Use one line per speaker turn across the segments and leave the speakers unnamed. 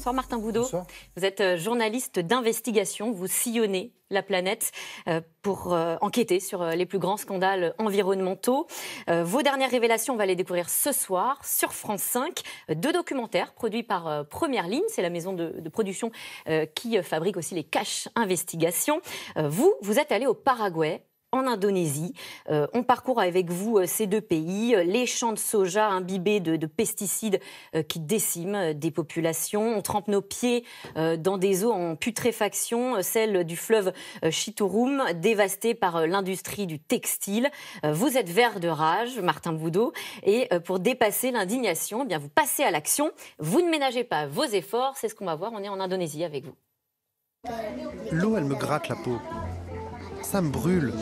Bonsoir Martin Boudot.
Bonsoir.
Vous êtes journaliste d'investigation, vous sillonnez la planète pour enquêter sur les plus grands scandales environnementaux. Vos dernières révélations, on va les découvrir ce soir sur France 5. 2 documentaires produits par Première Ligne, c'est la maison de production qui fabrique aussi les Caches Investigations. Vous êtes allé au Paraguay, en Indonésie. On parcourt avec vous ces 2 pays, les champs de soja imbibés de pesticides qui déciment des populations. On trempe nos pieds dans des eaux en putréfaction, celle du fleuve Chitorum, dévastée par l'industrie du textile. Vous êtes vert de rage, Martin Boudot, et pour dépasser l'indignation, eh bien vous passez à l'action. Vous ne ménagez pas vos efforts, c'est ce qu'on va voir. On est en Indonésie avec vous.
L'eau, elle me gratte la peau. Ça me brûle.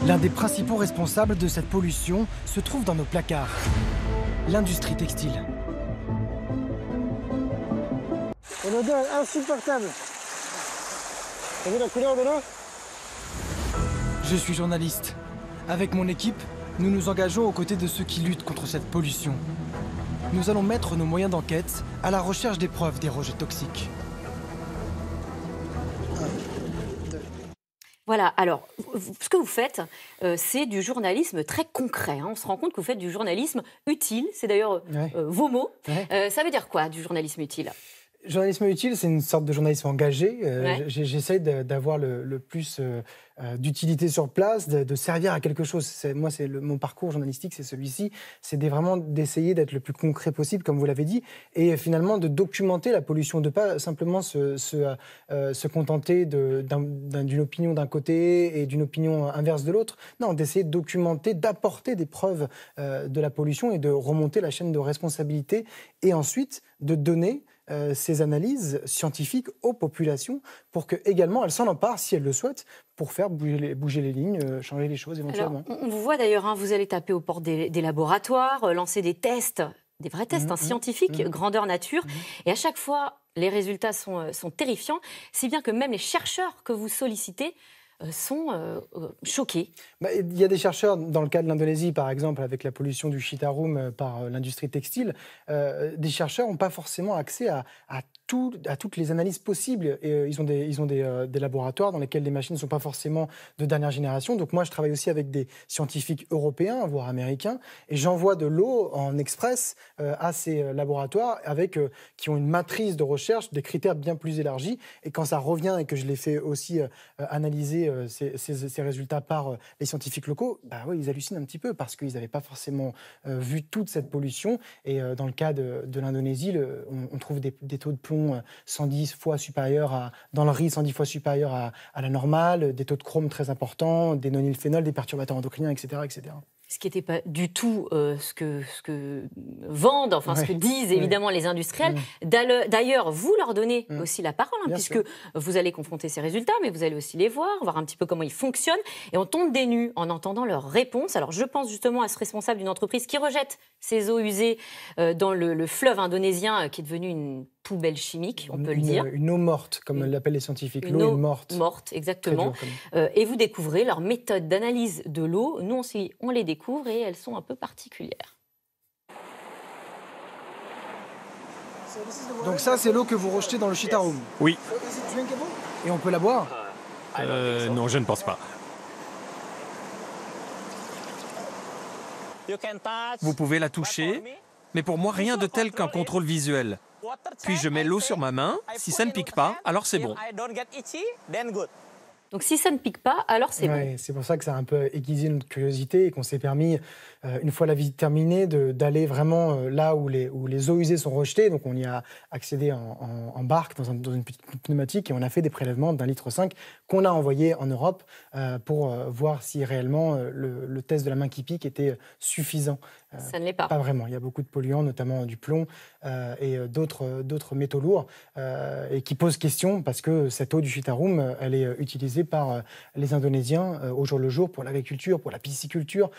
L'un des principaux responsables de cette pollution se trouve dans nos placards. L'industrie textile.
Une odeur insupportable. T'as vu la couleur de l'eau?
Je suis journaliste. Avec mon équipe, nous nous engageons aux côtés de ceux qui luttent contre cette pollution. Nous allons mettre nos moyens d'enquête à la recherche des preuves des rejets toxiques.
Voilà, alors, ce que vous faites, c'est du journalisme très concret. On se rend compte que vous faites du journalisme utile. C'est d'ailleurs vos mots. Ça veut dire quoi, du journalisme utile ?
Journalisme utile, c'est une sorte de journalisme engagé. J'essaie d'avoir le plus d'utilité sur place, de servir à quelque chose. Moi, mon parcours journalistique, c'est celui-ci. C'est vraiment d'essayer d'être le plus concret possible, comme vous l'avez dit, et finalement de documenter la pollution, de pas simplement se contenter d'une opinion d'un côté et d'une opinion inverse de l'autre. Non, d'essayer de documenter, d'apporter des preuves de la pollution et de remonter la chaîne de responsabilité, et ensuite de donner ces analyses scientifiques aux populations pour que également elles s'en emparent, si elles le souhaitent, pour faire bouger les lignes, changer les choses éventuellement.
Alors, on vous voit d'ailleurs, vous allez taper aux portes des laboratoires, lancer des tests, des vrais tests scientifiques, grandeur nature, et à chaque fois, les résultats sont terrifiants, si bien que même les chercheurs que vous sollicitez sont choqués.
Il y a des chercheurs, dans le cas de l'Indonésie par exemple, avec la pollution du Chitarum par l'industrie textile, des chercheurs n'ont pas forcément accès à toutes les analyses possibles. Et, ils ont des laboratoires dans lesquels les machines ne sont pas forcément de dernière génération. Donc moi, je travaille aussi avec des scientifiques européens, voire américains, et j'envoie de l'eau en express à ces laboratoires qui ont une matrice de recherche, des critères bien plus élargis. Et quand ça revient et que je les fais aussi analyser ces résultats par les scientifiques locaux, ils hallucinent un petit peu parce qu'ils n'avaient pas forcément vu toute cette pollution. Et dans le cas de l'Indonésie, on trouve des taux de plomb 110 fois supérieurs dans le riz, 110 fois supérieurs à la normale, des taux de chrome très importants, des nonylphénols, des perturbateurs endocriniens, etc. etc.
Ce qui n'était pas du tout ce que vendent, ce que disent évidemment les industriels. D'ailleurs, vous leur donnez aussi la parole, puisque sûr. Vous allez confronter ces résultats, mais vous allez aussi les voir un petit peu comment ils fonctionnent. Et on tombe des nues en entendant leurs réponses. Alors, je pense justement à ce responsable d'une entreprise qui rejette ses eaux usées dans le fleuve indonésien, qui est devenu une poubelle chimique, on peut le dire.
Une eau morte, comme l'appellent les scientifiques. L'eau est morte.
Morte, exactement. Et vous découvrez leur méthode d'analyse de l'eau. Nous aussi, on les découvre et elles sont un peu particulières.
Donc ça, c'est l'eau que vous rejetez dans le Chitarum?
Oui.
Et on peut la boire?
Non, je ne pense pas. Vous pouvez la toucher, mais pour moi, rien de tel qu'un contrôle visuel. Puis je mets l'eau sur ma main, si ça ne pique pas, alors c'est bon.
Donc si ça ne pique pas, alors c'est bon.
C'est pour ça que ça a un peu aiguisé notre curiosité et qu'on s'est permis, une fois la visite terminée, d'aller vraiment là où les eaux usées sont rejetées. Donc on y a accédé en barque, dans une petite pneumatique, et on a fait des prélèvements d'1,5 litre qu'on a envoyés en Europe pour voir si réellement le test de la main qui pique était suffisant.
Ça ne l'est pas.
Pas vraiment. Il y a beaucoup de polluants, notamment du plomb et d'autres métaux lourds, et qui posent question parce que cette eau du Chitarum, elle est utilisée par les Indonésiens au jour le jour pour l'agriculture, pour la pisciculture,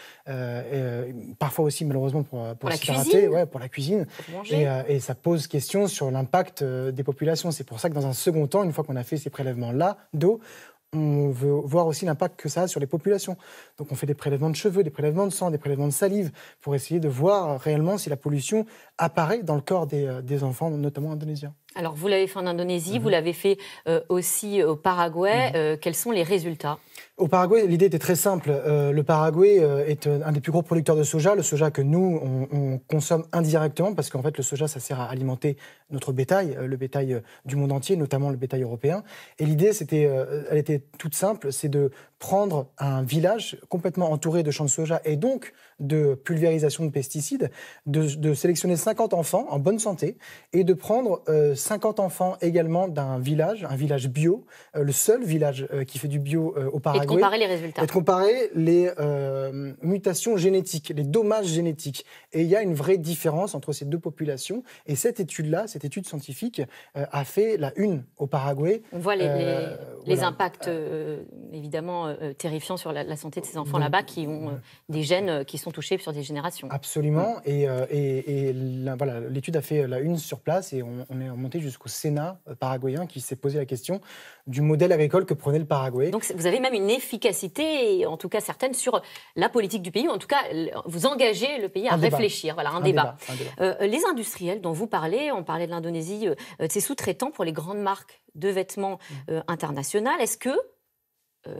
parfois aussi malheureusement pour
la
cuisine. Pour la cuisine. Et ça pose question sur l'impact des populations. C'est pour ça que dans un second temps, une fois qu'on a fait ces prélèvements-là d'eau, on veut voir aussi l'impact que ça a sur les populations. Donc on fait des prélèvements de cheveux, des prélèvements de sang, des prélèvements de salive, pour essayer de voir réellement si la pollution apparaît dans le corps des enfants, notamment indonésiens.
Alors vous l'avez fait en Indonésie, vous l'avez fait aussi au Paraguay. Quels sont les résultats ?
Au Paraguay, l'idée était très simple. Le Paraguay est un des plus gros producteurs de soja. Le soja que nous, on consomme indirectement, parce qu'en fait, le soja, ça sert à alimenter notre bétail, le bétail du monde entier, notamment le bétail européen. Et l'idée, elle était toute simple, c'est de prendre un village complètement entouré de champs de soja et donc de pulvérisation de pesticides, de sélectionner 50 enfants en bonne santé et de prendre 50 enfants également un village bio, le seul village qui fait du bio au Paraguay.
Et de comparer les résultats.
Et de comparer les mutations génétiques, les dommages génétiques. Et il y a une vraie différence entre ces deux populations. Et cette étude-là, cette étude scientifique, a fait la une au Paraguay.
On voit les impacts, évidemment, terrifiants sur la santé de ces enfants là-bas qui ont des gènes qui sont touchés sur des générations.
Absolument. Et voilà, l'étude a fait la une sur place et on est remonté jusqu'au Sénat paraguayen qui s'est posé la question du modèle agricole que prenait le Paraguay.
Donc vous avez même une efficacité, en tout cas certaine, sur la politique du pays, ou en tout cas vous engagez le pays à réfléchir. Voilà, un débat. Les industriels dont vous parlez, on parlait de l'Indonésie, de ses sous-traitants pour les grandes marques de vêtements internationales, est-ce que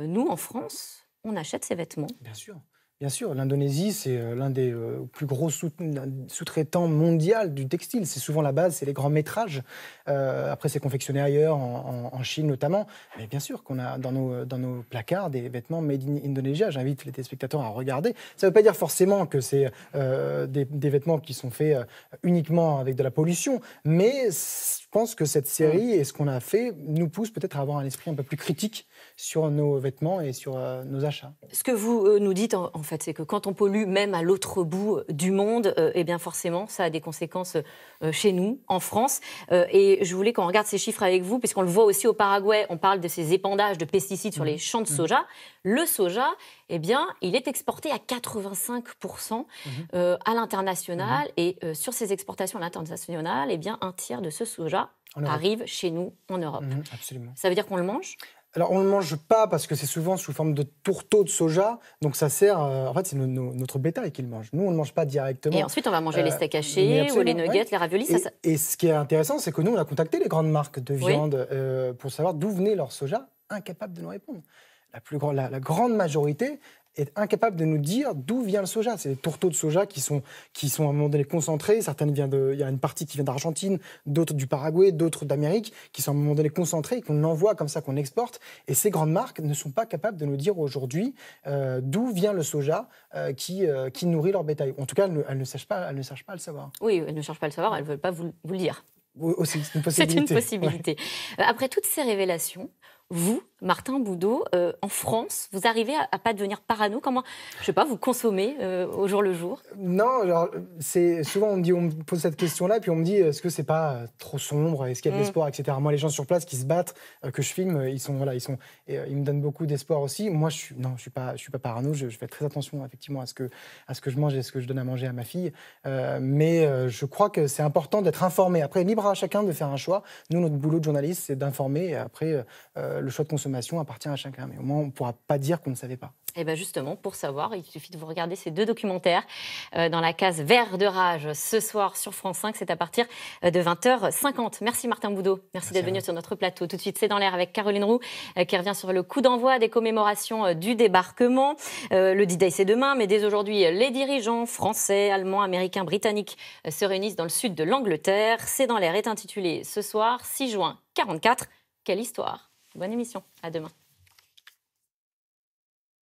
nous, en France, on achète ces vêtements ?
Bien sûr. Bien sûr, l'Indonésie, c'est l'un des plus gros sous-traitants mondiaux du textile. C'est souvent la base, c'est les grands métrages. Après, c'est confectionné ailleurs, en Chine notamment. Mais bien sûr qu'on a dans nos placards des vêtements made in Indonesia. J'invite les téléspectateurs à regarder. Ça ne veut pas dire forcément que c'est des vêtements qui sont faits uniquement avec de la pollution. Mais je pense que cette série et ce qu'on a fait nous pousse peut-être à avoir un esprit un peu plus critique sur nos vêtements et sur nos achats.
Ce que vous nous dites, en fait, c'est que quand on pollue même à l'autre bout du monde, eh bien forcément, ça a des conséquences chez nous, en France. Et je voulais qu'on regarde ces chiffres avec vous, puisqu'on le voit aussi au Paraguay, on parle de ces épandages de pesticides sur les champs de soja. Le soja, eh bien, il est exporté à 85% à l'international. Et sur ces exportations à l'international, eh bien, un tiers de ce soja arrive chez nous, en Europe.
Absolument.
Ça veut dire qu'on le mange ?
Alors, on ne le mange pas parce que c'est souvent sous forme de tourteaux de soja. Donc, ça sert... en fait, c'est notre bétail qui le mange. Nous, on ne le mange pas directement.
Et ensuite, on va manger les steaks hachés ou les nuggets, les raviolis.
Et ce qui est intéressant, c'est que nous, on a contacté les grandes marques de viande pour savoir d'où venait leur soja, incapables de nous répondre. La grande majorité est incapable de nous dire d'où vient le soja. C'est des tourteaux de soja qui sont à un moment donné concentrés. Certaines il y a une partie qui vient d'Argentine, d'autres du Paraguay, d'autres d'Amérique, qui sont à un moment donné concentrés et qu'on envoie comme ça, qu'on exporte. Et ces grandes marques ne sont pas capables de nous dire aujourd'hui d'où vient le soja qui nourrit leur bétail. En tout cas, elles ne cherchent pas à le savoir.
Oui, elles ne cherchent pas à le savoir, elles ne veulent pas vous le dire.
Aussi, c'est une possibilité.
C'est une possibilité. Ouais. Après toutes ces révélations, vous, Martin Boudot, en France, vous arrivez à ne pas devenir parano ? Comment, je sais pas, vous consommez au jour le jour ?
Non, alors, souvent on me pose cette question-là, puis on me dit est-ce que c'est pas trop sombre, est-ce qu'il y a de l'espoir, etc. Moi, les gens sur place qui se battent, que je filme, ils me donnent beaucoup d'espoir aussi. Moi, je suis pas parano. Je fais très attention effectivement à ce que je mange et à ce que je donne à manger à ma fille. Mais je crois que c'est important d'être informé. Après, libre à chacun de faire un choix. Nous, notre boulot de journaliste, c'est d'informer. Et après, le choix de consommation appartient à chacun. Mais au moins, on ne pourra pas dire qu'on ne savait pas.
Et bien justement, pour savoir, il suffit de vous regarder ces deux documentaires dans la case Vert de rage ce soir sur France 5. C'est à partir de 20h50. Merci Martin Boudot. Merci d'être venu sur notre plateau. Tout de suite, c'est dans l'air avec Caroline Roux qui revient sur le coup d'envoi des commémorations du débarquement. Le D-Day, c'est demain, mais dès aujourd'hui, les dirigeants français, allemands, américains, britanniques se réunissent dans le sud de l'Angleterre. C'est dans l'air est intitulé ce soir, 6 juin 44. Quelle histoire. Bonne émission. À demain.